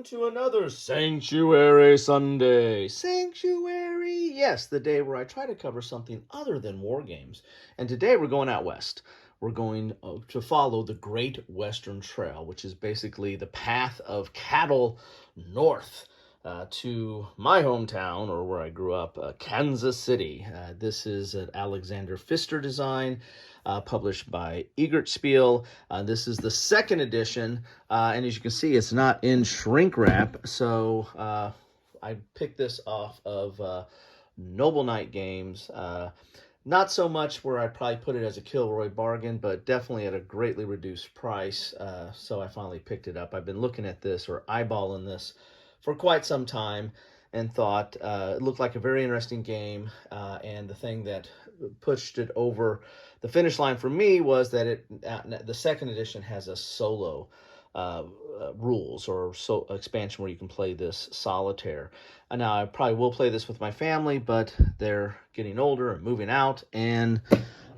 welcome to another Sanctuary Sunday. Sanctuary, yes, the day where I try to cover something other than war games. And today we're going out west. We're going to follow the Great Western Trail, which is basically the path of cattle north to my hometown, or where I grew up, Kansas City. This is an Alexander Pfister design, published by Spiel. This is the second edition, and as you can see, it's not in shrink wrap, so I picked this off of Noble Knight Games. Not so much where I'd probably put it as a Kilroy bargain, but definitely at a greatly reduced price, so I finally picked it up. I've been looking at this, or eyeballing this, for quite some time, and thought it looked like a very interesting game, and the thing that pushed it over the finish line for me was that the second edition has a solo rules, or expansion where you can play this solitaire. And now I probably will play this with my family, but they're getting older and moving out, and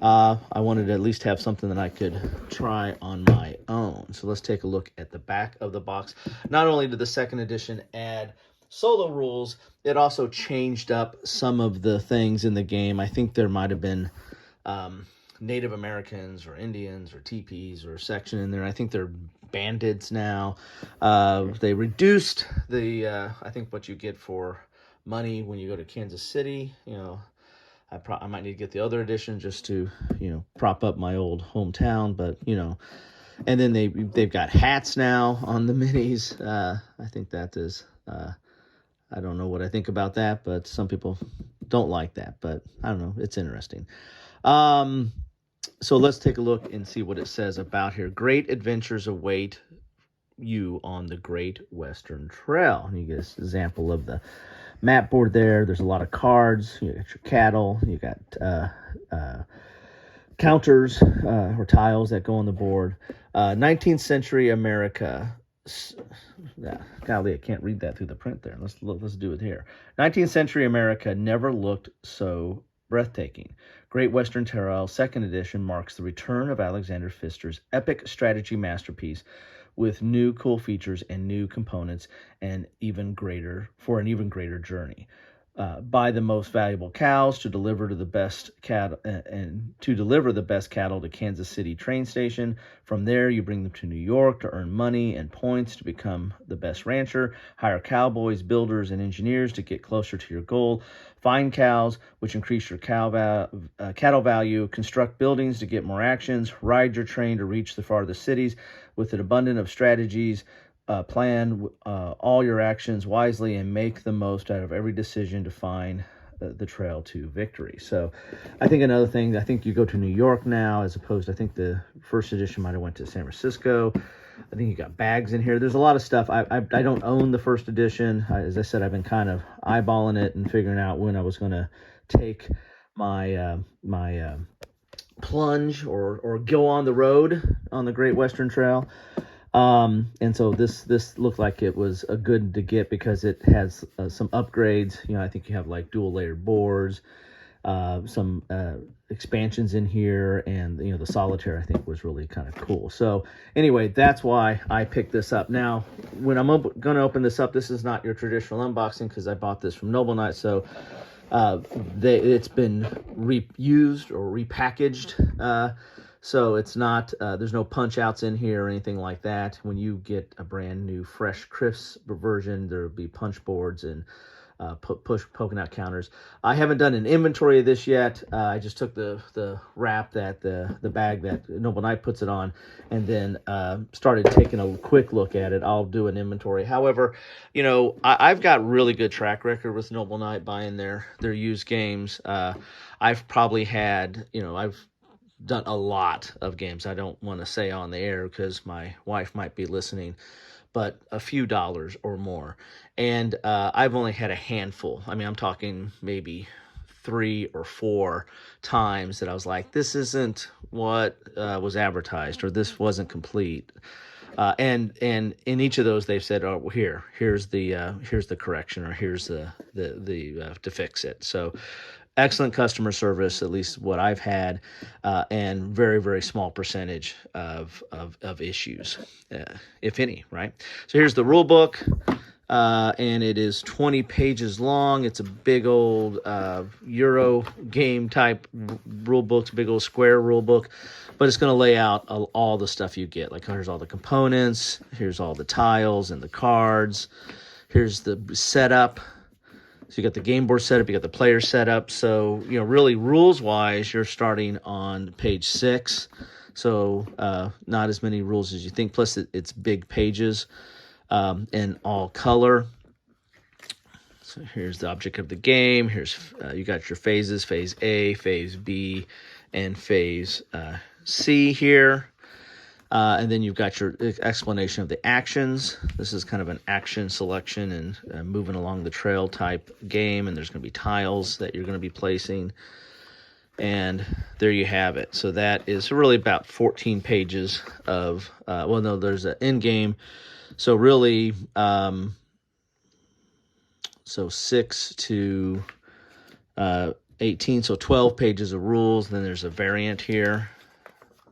I wanted to at least have something that I could try on my own. So let's take a look at the back of the box. Not only did the second edition add solo rules, it also changed up some of the things in the game. I think there might have been Native Americans or Indians or teepees or a section in there. I think they're bandits now. They reduced the I think what you get for money when you go to Kansas City. I might need to get the other edition just to, prop up my old hometown, but, and then they've got hats now on the minis. I think that is, I don't know what I think about that, but some people don't like that, but I don't know. It's interesting. So let's take a look and see what it says about here. Great adventures await you on the Great Western Trail. And you get an example of the map board there. There's a lot of cards. You got your cattle. You got counters or tiles that go on the board. 19th century America. Golly, I can't read that through the print there. Let's do it here. 19th century America never looked so breathtaking. Great Western Trail, second edition, marks the return of Alexander Pfister's epic strategy masterpiece, with new cool features and new components, and even greater journey. Buy the most valuable cows to deliver the best cattle to Kansas City train station. From there, you bring them to New York to earn money and points to become the best rancher. Hire cowboys, builders, and engineers to get closer to your goal. Find cows, which increase your cattle value. Construct buildings to get more actions. Ride your train to reach the farthest cities. With an abundance of strategies, plan all your actions wisely and make the most out of every decision to find the trail to victory. So I think another thing, I think you go to New York now, as opposed to, I think the first edition might have went to San Francisco. I think you got bags in here. There's a lot of stuff. I don't own the first edition. As I said, I've been kind of eyeballing it and figuring out when I was going to take my plunge or go on the road on the Great Western Trail. And so this looked like it was a good to get because it has some upgrades. I think you have like dual layered boards, some expansions in here, and the solitaire I think was really kind of cool. So anyway, that's why I picked this up. Now, when I'm going to open this up, this is not your traditional unboxing because I bought this from Noble Knight. So it's been reused or repackaged. So it's not, there's no punch outs in here or anything like that. When you get a brand new, fresh, crisp version, there'll be punch boards and poking out counters. I haven't done an inventory of this yet. I just took the wrap that the bag that Noble Knight puts it on, and then started taking a quick look at it. I'll do an inventory. However, I've got really good track record with Noble Knight buying their used games. I've probably had, I've done a lot of games. I don't want to say on the air because my wife might be listening, but a few dollars or more. And I've only had a handful. I mean, I'm talking maybe 3 or 4 times that I was like, this isn't what was advertised, or this wasn't complete. And in each of those, they've said, "Oh, here's the correction, or here's the to fix it." So excellent customer service, at least what I've had, and very, very small percentage of issues, if any, right? So here's the rule book, and it is 20 pages long. It's a big old Euro game type rule books, big old square rule book, but it's going to lay out all the stuff you get. Like here's all the components, here's all the tiles and the cards, here's the setup. So you got the game board setup, you got the player setup. So, really rules-wise, you're starting on page 6. So not as many rules as you think. Plus, it's big pages in all color. So here's the object of the game. Here's you got your phases, phase A, phase B, and phase C here. And then you've got your explanation of the actions. This is kind of an action selection and moving along the trail type game. And there's going to be tiles that you're going to be placing. And there you have it. So that is really about 14 pages of, there's an end game. So really, so 6 to 18, so 12 pages of rules. Then there's a variant here.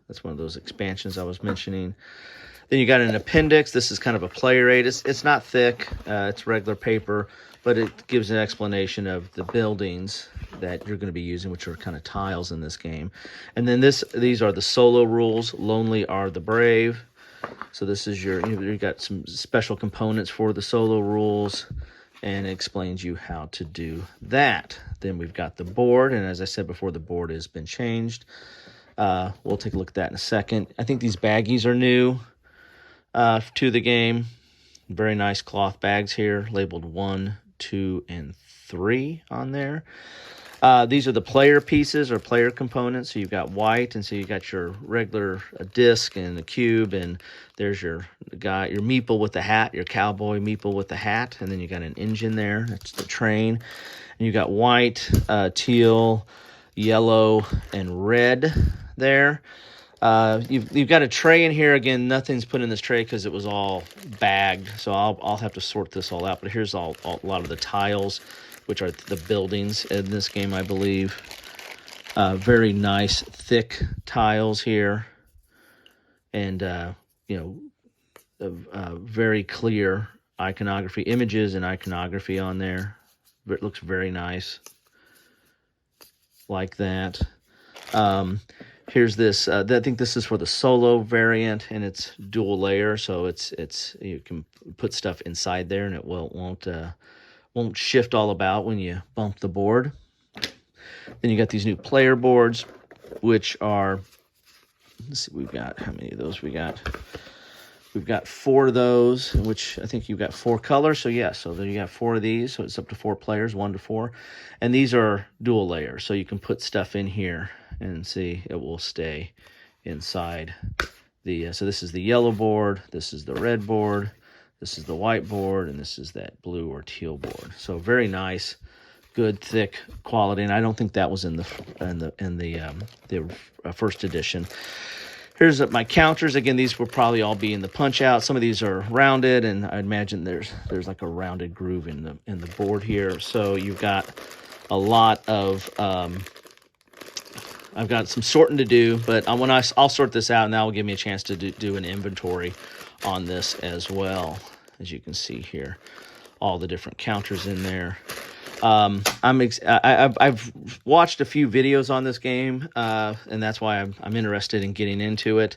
That's one of those expansions I was mentioning. Then you got an appendix. This is kind of a player aid. It's not thick. It's regular paper, but it gives an explanation of the buildings that you're going to be using, which are kind of tiles in this game. And then these are the solo rules. Lonely are the brave. So this is you got some special components for the solo rules, and it explains you how to do that. Then we've got the board, and as I said before, the board has been changed. We'll take a look at that in a second. I think these baggies are new to the game. Very nice cloth bags here, labeled 1, 2, and 3 on there. These are the player pieces or player components. So you've got white, and so you got your regular disc and a cube, and there's your meeple with the hat, your cowboy meeple with the hat, and then you got an engine there. That's the train. And you got white, teal, yellow, and red there. You've got a tray in here. Again, nothing's put in this tray because it was all bagged, so I'll have to sort this all out. But here's a lot of the tiles, which are the buildings in this game, I believe. Very nice, thick tiles here, and very clear iconography, images and iconography on there. It looks very nice, like that. Here's this. I think this is for the solo variant, and it's dual layer, so it's you can put stuff inside there, and it won't shift all about when you bump the board. Then you got these new player boards, which are, let's see, we've got, how many of those we got? We've got 4 of those, which I think you've got 4 colors. So yeah, so then you got 4 of these, so it's up to 4 players, 1 to 4. And these are dual layers, so you can put stuff in here and see it will stay inside the, so this is the yellow board, this is the red board, this is the white board, and this is that blue or teal board. So very nice, good, thick quality, and I don't think that was in the first edition. Here's my counters. Again, these will probably all be in the punch out. Some of these are rounded, and I imagine there's like a rounded groove in the board here. So you've got a lot of I've got some sorting to do, but I'll sort this out, and that will give me a chance to do an inventory on this as well. As you can see here, all the different counters in there. I've watched a few videos on this game, and that's why I'm interested in getting into it.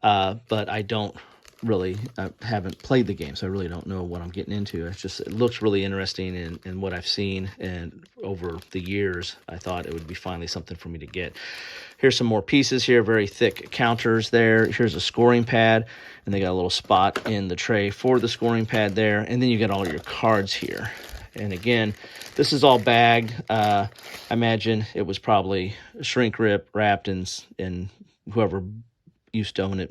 But I don't really haven't played the game, so I really don't know what I'm getting into. It looks really interesting, in what I've seen, and over the years, I thought it would be finally something for me to get. Here's some more pieces here, very thick counters there. Here's a scoring pad, and they got a little spot in the tray for the scoring pad there, and then you get all your cards here. And again, this is all bagged. I imagine it was probably shrink wrapped, and whoever used to own it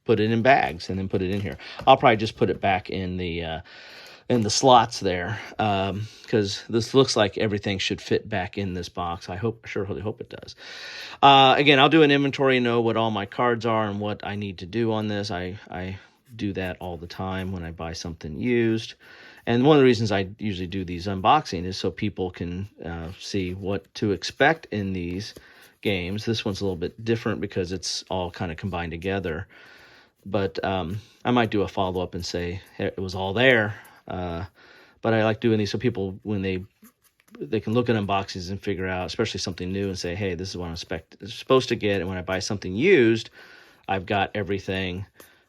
put it in bags and then put it in here. I'll probably just put it back in the slots there, because this looks like everything should fit back in this box. I really hope it does. Again, I'll do an inventory and know what all my cards are and what I need to do on this. I do that all the time when I buy something used. And one of the reasons I usually do these unboxing is so people can see what to expect in these games. This one's a little bit different because it's all kind of combined together. But I might do a follow-up and say, hey, it was all there. But I like doing these so people, when they can look at unboxings and figure out, especially something new, and say, hey, this is what I'm supposed to get. And when I buy something used, I've got everything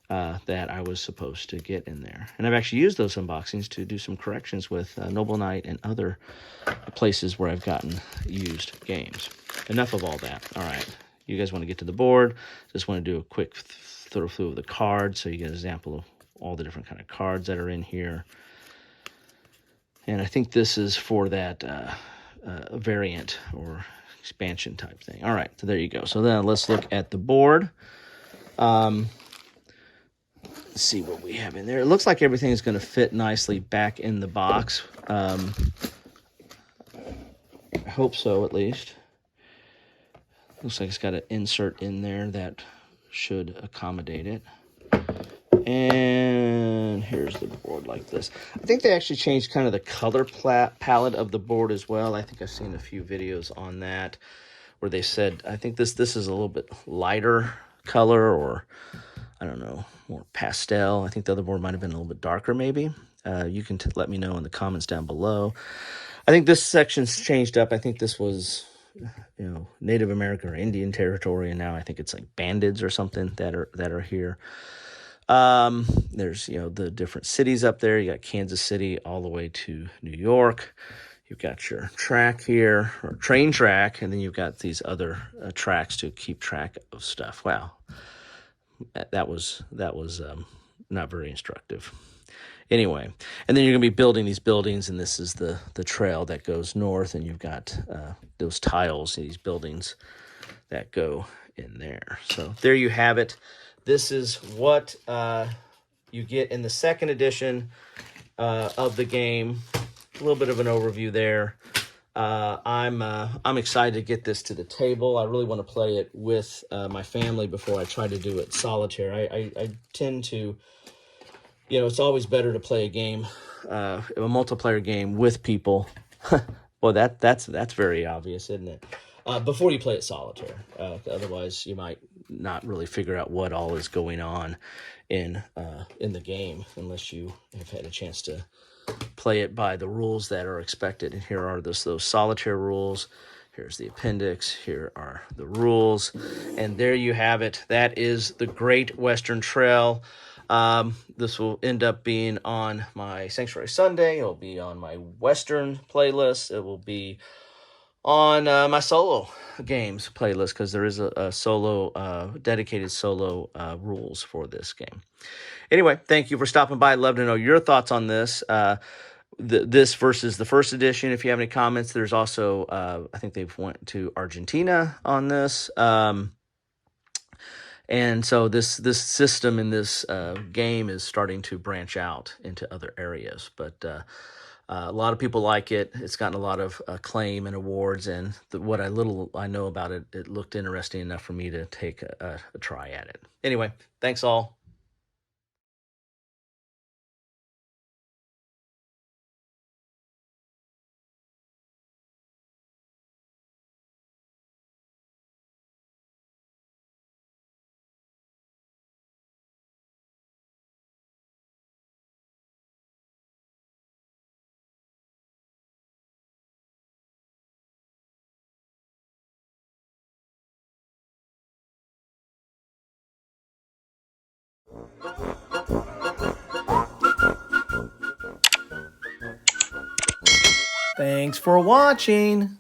that I was supposed to get in there. And I've actually used those unboxings to do some corrections with Noble Knight and other places where I've gotten used games. Enough of all that. All right. You guys want to get to the board. Just want to do a quick throw through of the cards so you get an example of all the different kind of cards that are in here. And I think this is for that variant or expansion type thing. All right, so there you go. So then let's look at the board. Let's see what we have in there. It looks like everything is going to fit nicely back in the box. I hope so, at least. Looks like it's got an insert in there that should accommodate it. And here's the board like this. I think they actually changed kind of the color palette of the board as well. I think I've seen a few videos on that where they said, I think this is a little bit lighter color, or I don't know, more pastel. I think the other board might have been a little bit darker maybe. You can let me know in the comments down below. I think this section's changed up. I think this was, Native American or Indian territory, and now I think it's like bandits or something that are here. There's, the different cities up there. You got Kansas City all the way to New York. You've got your track here, or train track, and then you've got these other tracks to keep track of stuff. Wow. That was not very instructive. Anyway, and then you're going to be building these buildings, and this is the trail that goes north, and you've got those tiles, these buildings that go in there. So there you have it. This is what you get in the second edition of the game. A little bit of an overview there. I'm excited to get this to the table. I really want to play it with my family before I try to do it solitaire. I tend to, it's always better to play a game, a multiplayer game with people. Well, that's very obvious, isn't it? Before you play it solitaire. Otherwise, you might not really figure out what all is going on in the game unless you have had a chance to play it by the rules that are expected. And here are those solitaire rules. Here's the appendix. Here are the rules. And there you have it. That is the Great Western Trail. This will end up being on my Sanctuary Sunday. It will be on my Western playlist. It will be on my solo games playlist, because there is a solo, dedicated solo rules for this game. Anyway, thank you for stopping by. I'd love to know your thoughts on this. This versus the first edition. If you have any comments, there's also, I think they've went to Argentina on this. And so this system in this game is starting to branch out into other areas. But a lot of people like it. It's gotten a lot of acclaim and awards. And what I know about it, it looked interesting enough for me to take a try at it. Anyway, thanks all. Thanks for watching.